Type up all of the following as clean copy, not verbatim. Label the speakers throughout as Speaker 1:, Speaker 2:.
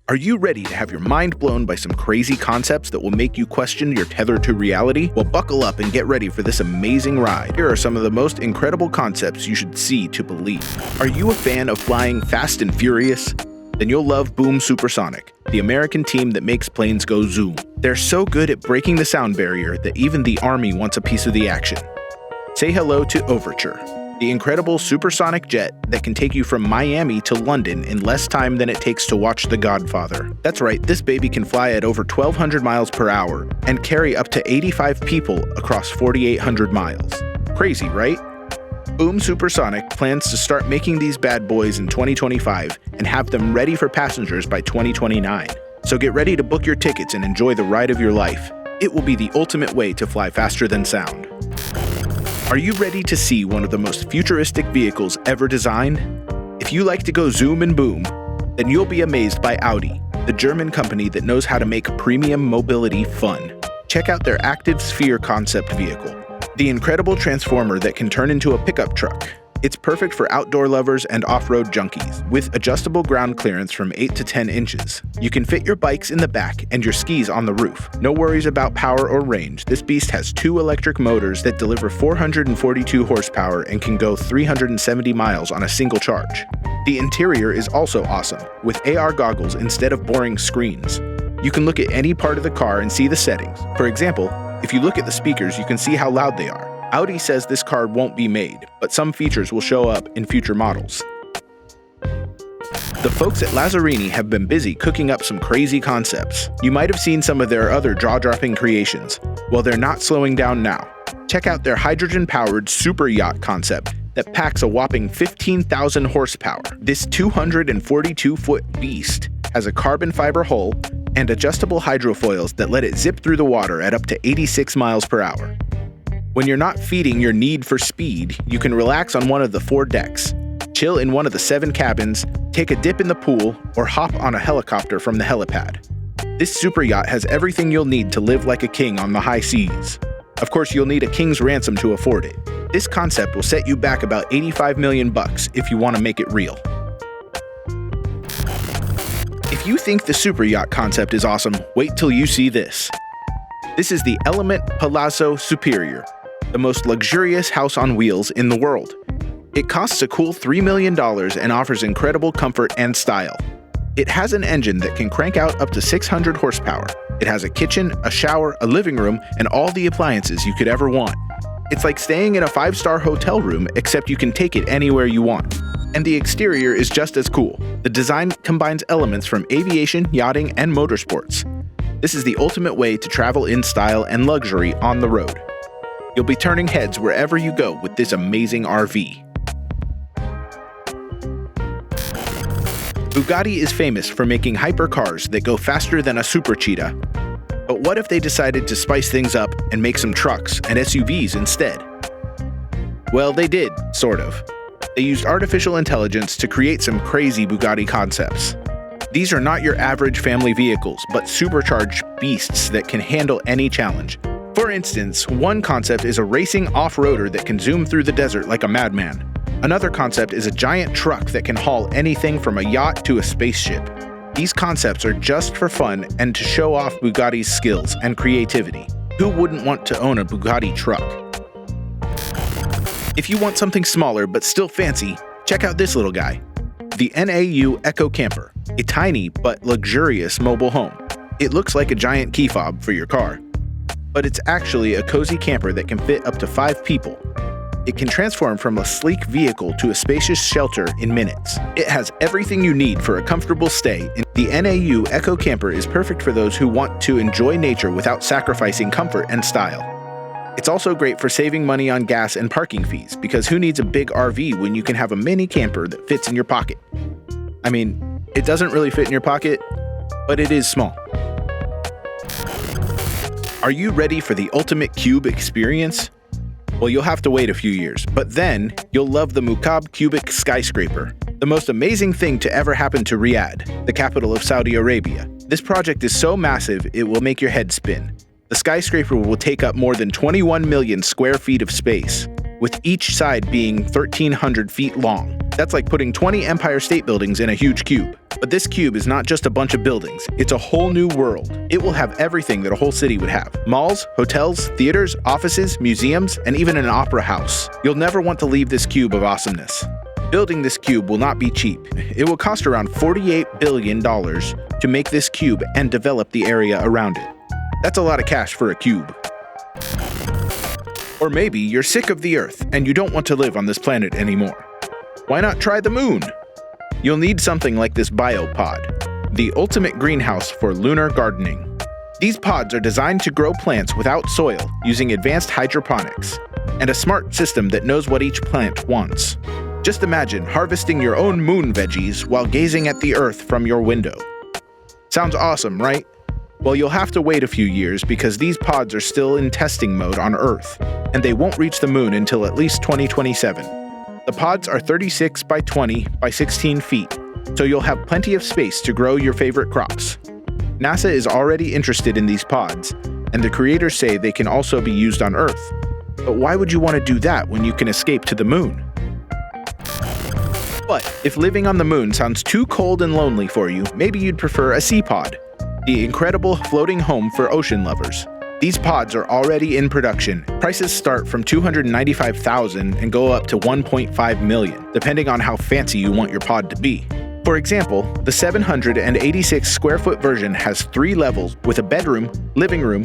Speaker 1: Are you ready to have your mind blown by some crazy concepts that will make you question your tether to reality? Well, buckle up and get ready for this amazing ride. Here are some of the most incredible concepts you should see to believe. Are you a fan of flying fast and furious? Then you'll love Boom Supersonic, the American team that makes planes go zoom. They're so good at breaking the sound barrier that even the Army wants a piece of the action. Say hello to Overture, the incredible supersonic jet that can take you from Miami to London in less time than it takes to watch The Godfather. That's right, this baby can fly at over 1,200 miles per hour and carry up to 85 people across 4,800 miles. Crazy, right? Boom Supersonic plans to start making these bad boys in 2025 and have them ready for passengers by 2029. So get ready to book your tickets and enjoy the ride of your life. It will be the ultimate way to fly faster than sound. Are you ready to see one of the most futuristic vehicles ever designed? If you like to go zoom and boom, then you'll be amazed by Audi, the German company that knows how to make premium mobility fun. Check out their Activesphere concept vehicle, the incredible transformer that can turn into a pickup truck. It's perfect for outdoor lovers and off-road junkies, with adjustable ground clearance from 8 to 10 inches. You can fit your bikes in the back and your skis on the roof. No worries about power or range. This beast has 2 electric motors that deliver 442 horsepower and can go 370 miles on a single charge. The interior is also awesome, with AR goggles instead of boring screens. You can look at any part of the car and see the settings. For example, if you look at the speakers, you can see how loud they are. Audi says this car won't be made, but some features will show up in future models. The folks at Lazzarini have been busy cooking up some crazy concepts. You might have seen some of their other jaw-dropping creations. Well, they're not slowing down now. Check out their hydrogen-powered super yacht concept that packs a whopping 15,000 horsepower. This 242-foot beast has a carbon fiber hull and adjustable hydrofoils that let it zip through the water at up to 86 miles per hour. When you're not feeding your need for speed, you can relax on one of the 4 decks, chill in one of the 7 cabins, take a dip in the pool, or hop on a helicopter from the helipad. This super yacht has everything you'll need to live like a king on the high seas. Of course, you'll need a king's ransom to afford it. This concept will set you back about $85 million if you want to make it real. If you think the super yacht concept is awesome, wait till you see this. This is the Element Palazzo Superior, the most luxurious house on wheels in the world. It costs a cool $3 million and offers incredible comfort and style. It has an engine that can crank out up to 600 horsepower. It has a kitchen, a shower, a living room, and all the appliances you could ever want. It's like staying in a 5-star hotel room, except you can take it anywhere you want. And the exterior is just as cool. The design combines elements from aviation, yachting, and motorsports. This is the ultimate way to travel in style and luxury on the road. You'll be turning heads wherever you go with this amazing RV. Bugatti is famous for making hypercars that go faster than a super cheetah. But what if they decided to spice things up and make some trucks and SUVs instead? Well, they did, sort of. They used artificial intelligence to create some crazy Bugatti concepts. These are not your average family vehicles, but supercharged beasts that can handle any challenge. For instance, one concept is a racing off-roader that can zoom through the desert like a madman. Another concept is a giant truck that can haul anything from a yacht to a spaceship. These concepts are just for fun and to show off Bugatti's skills and creativity. Who wouldn't want to own a Bugatti truck? If you want something smaller but still fancy, check out this little guy. The NAU Eco Camper, a tiny but luxurious mobile home. It looks like a giant key fob for your car, but it's actually a cozy camper that can fit up to 5 people. It can transform from a sleek vehicle to a spacious shelter in minutes. It has everything you need for a comfortable stay. The NAU Eco Camper is perfect for those who want to enjoy nature without sacrificing comfort and style. It's also great for saving money on gas and parking fees, because who needs a big RV when you can have a mini camper that fits in your pocket? I mean, it doesn't really fit in your pocket, but it is small. Are you ready for the ultimate cube experience? Well, you'll have to wait a few years, but then you'll love the Mukab Cubic Skyscraper, the most amazing thing to ever happen to Riyadh, the capital of Saudi Arabia. This project is so massive, it will make your head spin. The skyscraper will take up more than 21 million square feet of space, with each side being 1,300 feet long. That's like putting 20 Empire State Buildings in a huge cube. But this cube is not just a bunch of buildings, it's a whole new world. It will have everything that a whole city would have. Malls, hotels, theaters, offices, museums, and even an opera house. You'll never want to leave this cube of awesomeness. Building this cube will not be cheap. It will cost around $48 billion to make this cube and develop the area around it. That's a lot of cash for a cube. Or maybe you're sick of the Earth and you don't want to live on this planet anymore. Why not try the moon? You'll need something like this biopod, the ultimate greenhouse for lunar gardening. These pods are designed to grow plants without soil using advanced hydroponics and a smart system that knows what each plant wants. Just imagine harvesting your own moon veggies while gazing at the Earth from your window. Sounds awesome, right? Well, you'll have to wait a few years because these pods are still in testing mode on Earth, and they won't reach the moon until at least 2027. The pods are 36 by 20 by 16 feet, so you'll have plenty of space to grow your favorite crops. NASA is already interested in these pods, and the creators say they can also be used on Earth. But why would you want to do that when you can escape to the moon? But if living on the moon sounds too cold and lonely for you, maybe you'd prefer a sea pod, the incredible floating home for ocean lovers. These pods are already in production. Prices start from $295,000 and go up to $1.5 million, depending on how fancy you want your pod to be. For example, the 786 square foot version has 3 levels with a bedroom, living room,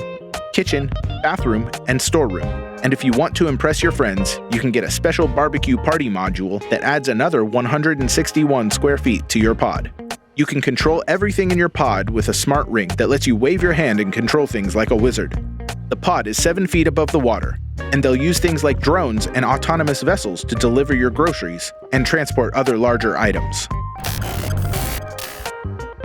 Speaker 1: kitchen, bathroom, and storeroom. And if you want to impress your friends, you can get a special barbecue party module that adds another 161 square feet to your pod. You can control everything in your pod with a smart ring that lets you wave your hand and control things like a wizard. The pod is 7 feet above the water, and they'll use things like drones and autonomous vessels to deliver your groceries and transport other larger items.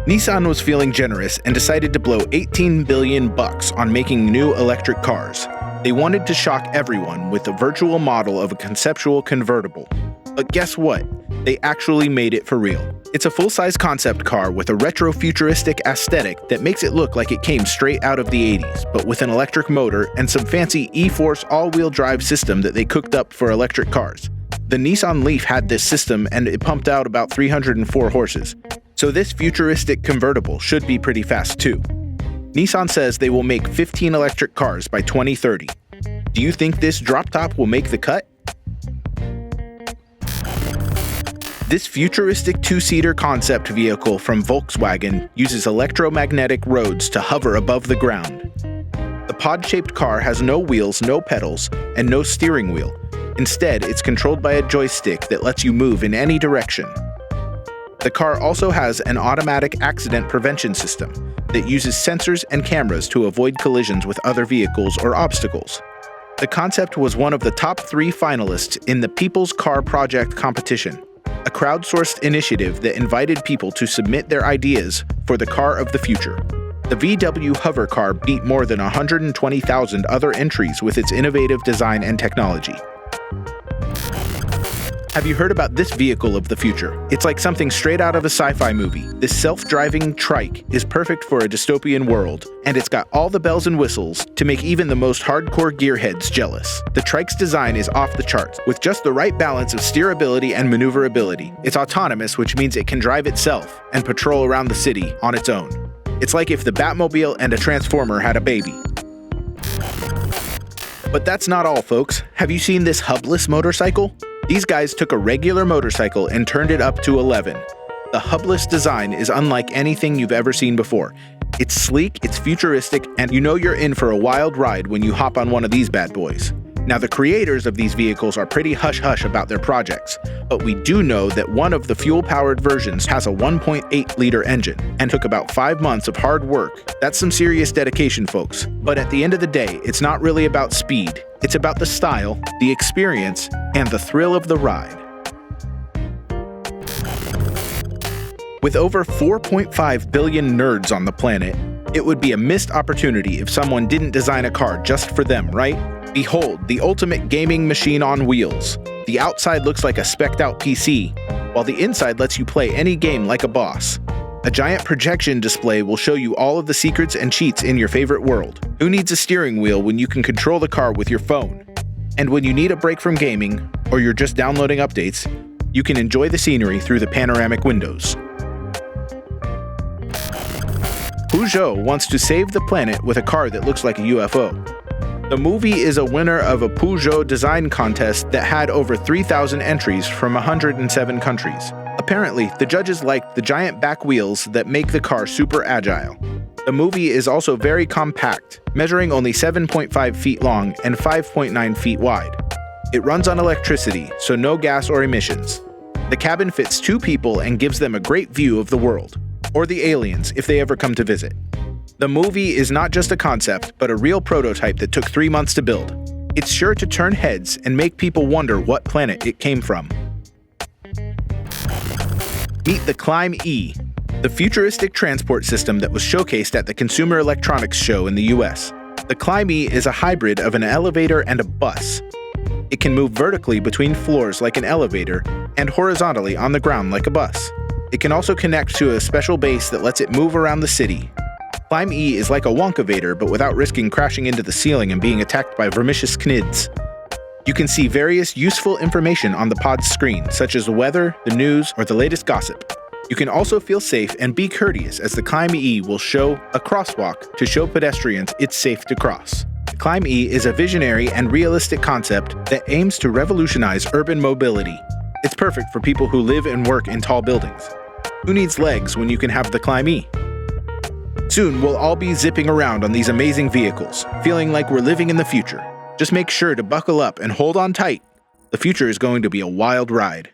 Speaker 1: Nissan was feeling generous and decided to blow $18 billion on making new electric cars. They wanted to shock everyone with a virtual model of a conceptual convertible. But guess what? They actually made it for real. It's a full-size concept car with a retro-futuristic aesthetic that makes it look like it came straight out of the 80s, but with an electric motor and some fancy e-Force all-wheel drive system that they cooked up for electric cars. The Nissan Leaf had this system and it pumped out about 304 horses. So this futuristic convertible should be pretty fast too. Nissan says they will make 15 electric cars by 2030. Do you think this drop top will make the cut? This futuristic 2-seater concept vehicle from Volkswagen uses electromagnetic roads to hover above the ground. The pod-shaped car has no wheels, no pedals, and no steering wheel. Instead, it's controlled by a joystick that lets you move in any direction. The car also has an automatic accident prevention system that uses sensors and cameras to avoid collisions with other vehicles or obstacles. The concept was one of the top 3 finalists in the People's Car Project competition, a crowdsourced initiative that invited people to submit their ideas for the car of the future. The VW hover car beat more than 120,000 other entries with its innovative design and technology. Have you heard about this vehicle of the future? It's like something straight out of a sci-fi movie. This self-driving trike is perfect for a dystopian world, and it's got all the bells and whistles to make even the most hardcore gearheads jealous. The trike's design is off the charts, with just the right balance of steerability and maneuverability. It's autonomous, which means it can drive itself and patrol around the city on its own. It's like if the Batmobile and a Transformer had a baby. But that's not all, folks. Have you seen this hubless motorcycle? These guys took a regular motorcycle and turned it up to 11. The hubless design is unlike anything you've ever seen before. It's sleek, it's futuristic, and you know you're in for a wild ride when you hop on one of these bad boys. Now, the creators of these vehicles are pretty hush-hush about their projects, but we do know that one of the fuel-powered versions has a 1.8-liter engine and took about 5 months of hard work. That's some serious dedication, folks. But at the end of the day, it's not really about speed. It's about the style, the experience, and the thrill of the ride. With over 4.5 billion nerds on the planet, it would be a missed opportunity if someone didn't design a car just for them, right? Behold, the ultimate gaming machine on wheels. The outside looks like a spec'd-out PC, while the inside lets you play any game like a boss. A giant projection display will show you all of the secrets and cheats in your favorite world. Who needs a steering wheel when you can control the car with your phone? And when you need a break from gaming, or you're just downloading updates, You can enjoy the scenery through the panoramic windows. Peugeot wants to save the planet with a car that looks like a UFO. The movie is a winner of a Peugeot design contest that had over 3,000 entries from 107 countries. Apparently, the judges liked the giant back wheels that make the car super agile. The movie is also very compact, measuring only 7.5 feet long and 5.9 feet wide. It runs on electricity, so no gas or emissions. The cabin fits 2 people and gives them a great view of the world, or the aliens if they ever come to visit. The movie is not just a concept, but a real prototype that took 3 months to build. It's sure to turn heads and make people wonder what planet it came from. Meet the Climb E, the futuristic transport system that was showcased at the Consumer Electronics Show in the US. The Climb E is a hybrid of an elevator and a bus. It can move vertically between floors like an elevator and horizontally on the ground like a bus. It can also connect to a special base that lets it move around the city. Climb E is like a Wonkavator, but without risking crashing into the ceiling and being attacked by vermicious knids. You can see various useful information on the pod's screen, such as the weather, the news, or the latest gossip. You can also feel safe and be courteous, as the Climb E will show a crosswalk to show pedestrians it's safe to cross. Climb E is a visionary and realistic concept that aims to revolutionize urban mobility. It's perfect for people who live and work in tall buildings. Who needs legs when you can have the Climb E? Soon, we'll all be zipping around on these amazing vehicles, feeling like we're living in the future. Just make sure to buckle up and hold on tight. The future is going to be a wild ride.